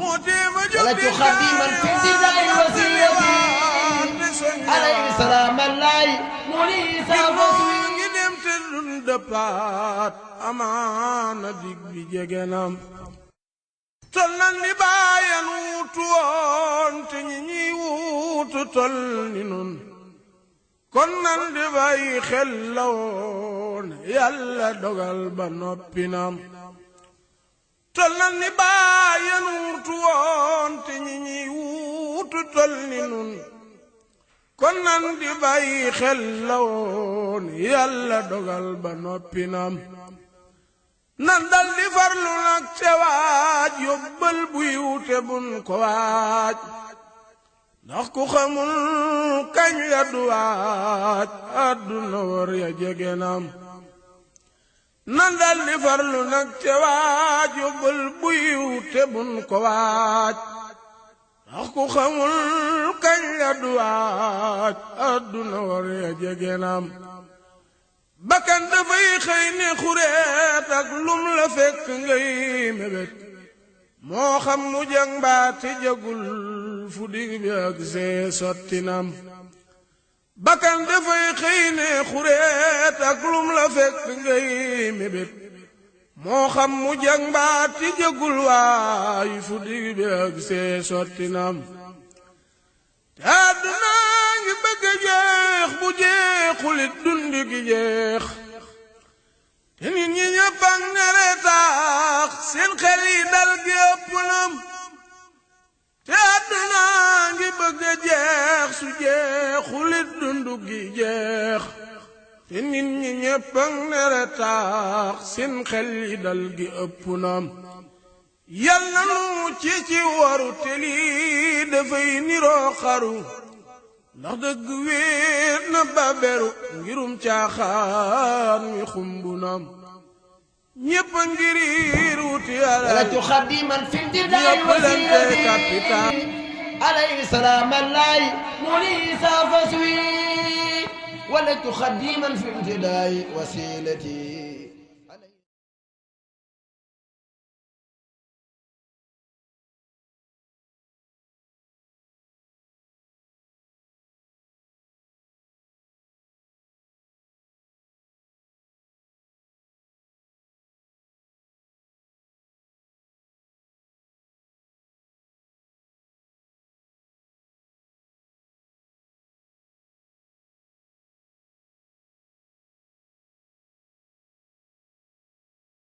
ولدت خديما في ابتداء وسيلتي عليه سلام الله منيس فسوي dëppaat amaana dig bi jege nam tol nan ni bàyyan wuutu woon te ñi ñuy wuutu tol ni nun kon nan di bàyyi xel la woon yàlla dogal ba noppi nam tol nan ni bàyyan wuutu woon te ñi ñuy wuutu tol ni nun kon nan di bàyyi xel la woon yàlla dogal ba noppi nam nan dal di farlu nag te waaj yóbbal buy wute bun ko waaj ndax ku xamul kañ ya du waaj àdduna war ya jege nam nan dal di farlu nag te waaj yóbbal buy wute bun ko waaj ndax ku xamul kañ la du waaj àdduna war ya jege nam bakkan dafay xëy ne xureet ak lum la fekk ngay mébét moo xam mu jag mbaate jagul fu dig bi ak see sotti nam bakkan dafay xëy ne xureet ak lum la fekk ngay mébét moo xam mu jag mbaate jagul waay fu dig bi ak see sotti nam te àdduna ngi bëgg a jeex bu jeexulit dund gi jeex te nit ñi ñëpp ak nere taax seen xel yi dal gi ëpp nam te àdduna ngi bëgg a jeex su jeexulit dund gi jeex te nit ñi ñëpp ak nere taax seen xel yi dal gi ëpp nam yal na nu ci waru te lii dafay niroo xaru ndax dëgg wéet na baberu ngirum caaxaan mi xumbu nam ñépp a ngiriir wuti alal ولدت خديما في ابتداء وسيلتي عليه سلام الله منيس فسوي ولدت خديما في ابتداء وسيلتي